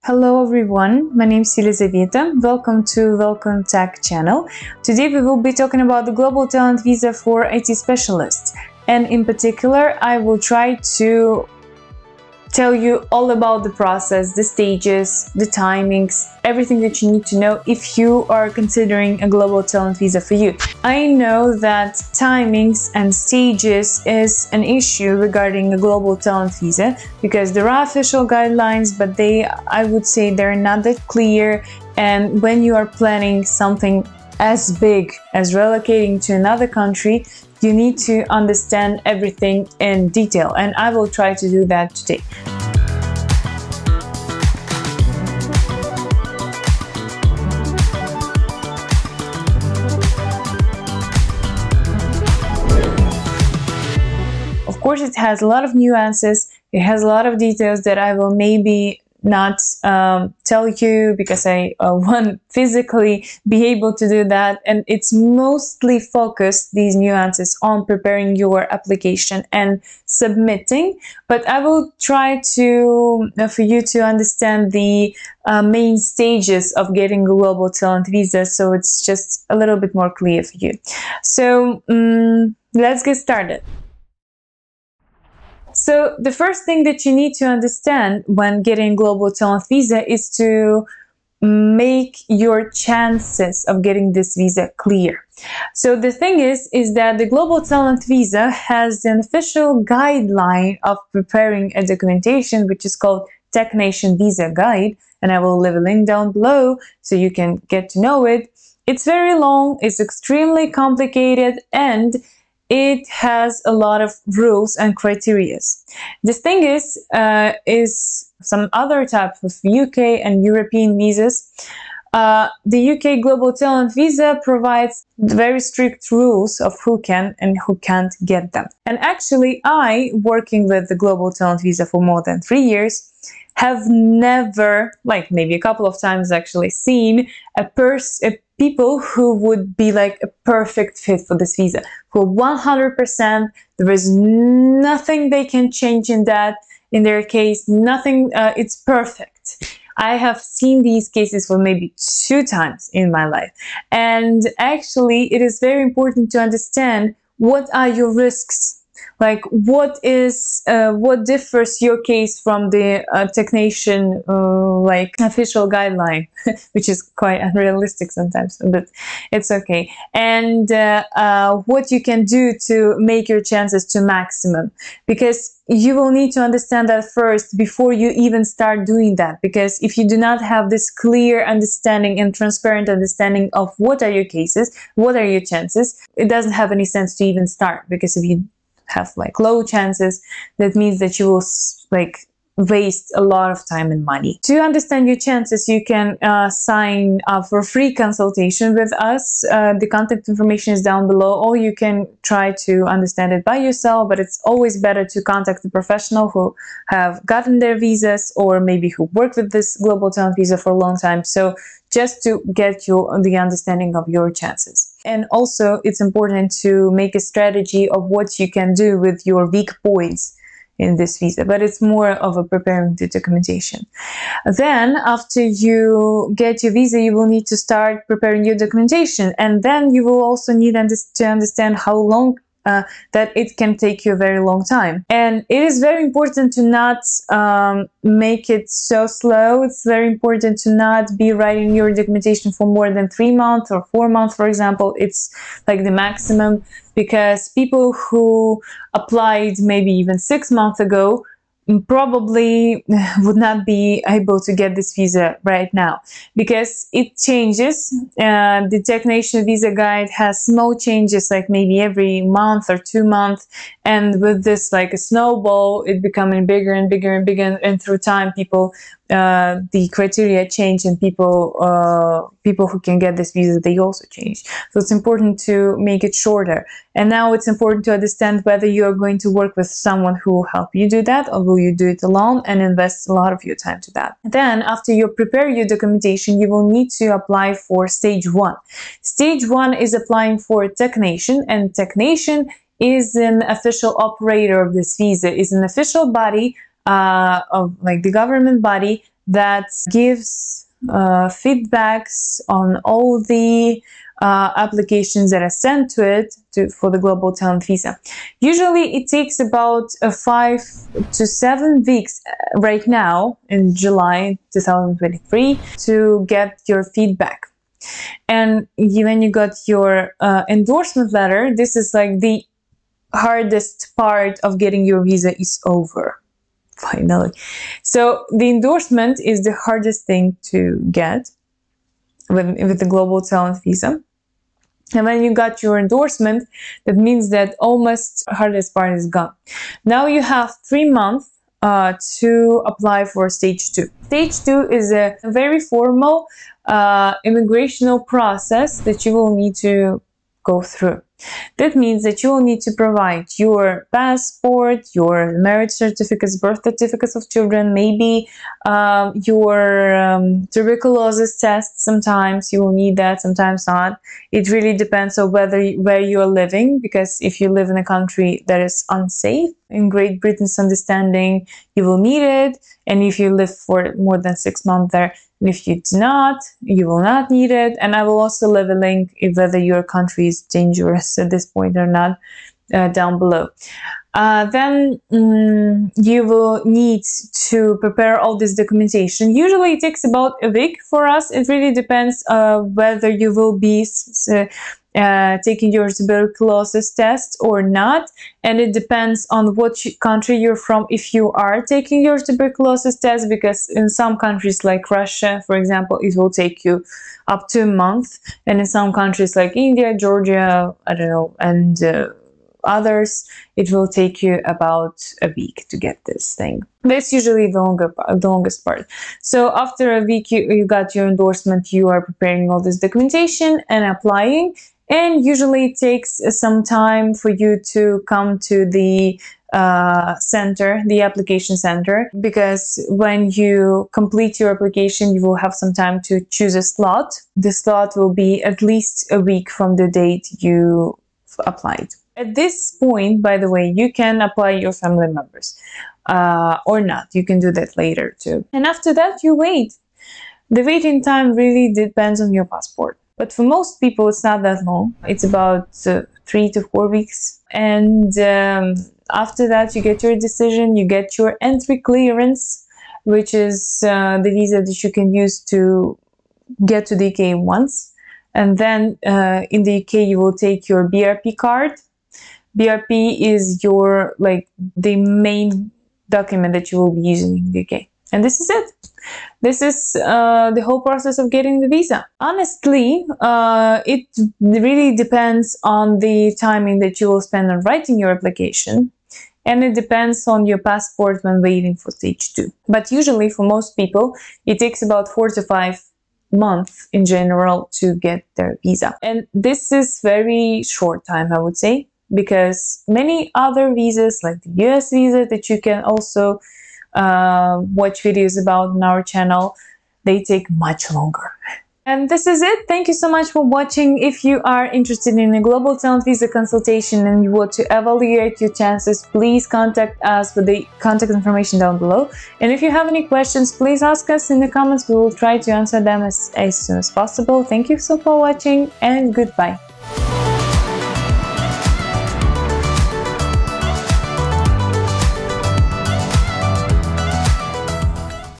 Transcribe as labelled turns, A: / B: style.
A: Hello everyone, my name is Elizaveta. Welcome to WelcomeTech channel. Today we will be talking about the Global Talent Visa for IT specialists, and in particular I will try to tell you all about the process, the stages, the timings, everything that you need to know if you are considering a Global Talent Visa for you. I know that timings and stages is an issue regarding a Global Talent Visa because there are official guidelines, but I would say they're not that clear, and when you are planning something as big as relocating to another country, you need to understand everything in detail, and I will try to do that today. Of course, it has a lot of nuances, it has a lot of details that I will maybe not tell you because I won't physically be able to do that, and it's mostly focused, these nuances, on preparing your application and submitting, but I will try to for you to understand the main stages of getting a Global Talent Visa, so it's just a little bit more clear for you. So let's get started. So the first thing that you need to understand when getting Global Talent Visa is to make your chances of getting this visa clear. So the thing is that the Global Talent Visa has an official guideline of preparing a documentation, which is called TechNation Visa Guide, and I will leave a link down below so you can get to know it. It's very long, it's extremely complicated, and it has a lot of rules and criteria. The thing is some other type of UK and European visas. The UK Global Talent Visa provides very strict rules of who can and who can't get them. And actually, I, working with the Global Talent Visa for more than 3 years, have never, like maybe a couple of times actually, seen people who would be like a perfect fit for this visa, who 100%, there is nothing they can change in their case, nothing, it's perfect. I have seen these cases for maybe 2 times in my life. And actually, it is very important to understand what are your risks. Like what differs your case from the TechNation like official guideline, which is quite unrealistic sometimes, but it's okay. And what you can do to make your chances to maximum, because you will need to understand that first before you even start doing that, because if you do not have this clear understanding and transparent understanding of what are your cases, what are your chances, it doesn't have any sense to even start, because if you have like low chances, that means that you will like waste a lot of time and money. To understand your chances, you can sign up for free consultation with us. The contact information is down below, or you can try to understand it by yourself, but it's always better to contact a professional who have gotten their visas, or maybe who worked with this Global Talent Visa for a long time, so just to get the understanding of your chances. And also, it's important to make a strategy of what you can do with your weak points in this visa, but it's more of a preparing the documentation. Then after you get your visa, you will need to start preparing your documentation, and then you will also need to understand how long that it can take you a very long time. And it is very important to not make it so slow. It's very important to not be writing your documentation for more than 3 months or 4 months, for example. It's like the maximum, because people who applied maybe even 6 months ago probably would not be able to get this visa right now, because it changes. The TechNation Visa Guide has small changes, like maybe every month or 2 months, and with this like a snowball, it becoming bigger and bigger and bigger, and through time the criteria change, and people who can get this visa, they also change. So it's important to make it shorter. And now it's important to understand whether you are going to work with someone who will help you do that, or will you do it alone and invest a lot of your time to that. Then after you prepare your documentation, you will need to apply for stage 1. Stage 1 is applying for TechNation, and TechNation is an official operator of this visa, is an official body of like the government body that gives feedbacks on all the applications that are sent to it for the global talent visa. Usually it takes about 5 to 7 weeks right now in July 2023 to get your feedback. And when you got your endorsement letter, this is like the hardest part of getting your visa is over. Finally. So the endorsement is the hardest thing to get with the global talent visa. And when you got your endorsement, that means that almost hardest part is gone. Now you have 3 months to apply for stage 2. Stage 2 is a very formal immigrational process that you will need to go through. That means that you will need to provide your passport, your marriage certificates, birth certificates of children, maybe your tuberculosis test. Sometimes you will need that, sometimes not. It really depends on where you are living, because if you live in a country that is unsafe, in Great Britain's understanding, you will need it. And if you live for more than 6 months there, if you do not, you will not need it. And I will also leave a link if whether your country is dangerous at this point or not down below. Then you will need to prepare all this documentation. Usually it takes about a week for us. It really depends whether you will be taking your tuberculosis test or not, and it depends on what country you're from if you are taking your tuberculosis test, because in some countries like Russia, for example, it will take you up to a month, and in some countries like India, Georgia, I don't know, and others, it will take you about a week to get this thing. That's usually the longest part. So after a week you got your endorsement, you are preparing all this documentation and applying. And usually it takes some time for you to come to the center, the application center, because when you complete your application, you will have some time to choose a slot. The slot will be at least a week from the date you applied. At this point, by the way, you can apply your family members or not. You can do that later too. And after that, you wait. The waiting time really depends on your passport. But for most people, it's not that long. It's about 3 to 4 weeks. And after that, you get your decision, you get your entry clearance, which is the visa that you can use to get to the UK once. And then in the UK, you will take your BRP card. BRP is your, the main document that you will be using in the UK. And this is it. This is the whole process of getting the visa. Honestly, it really depends on the timing that you will spend on writing your application, and it depends on your passport when waiting for stage 2. But usually for most people, it takes about 4 to 5 months in general to get their visa. And this is very short time, I would say, because many other visas, like the US visa that you can also watch videos about on our channel, they take much longer. And this is it. Thank you so much for watching. If you are interested in a global talent visa consultation and you want to evaluate your chances, please contact us with the contact information down below. And if you have any questions, please ask us in the comments. We will try to answer them as soon as possible. Thank you so much for watching, and goodbye.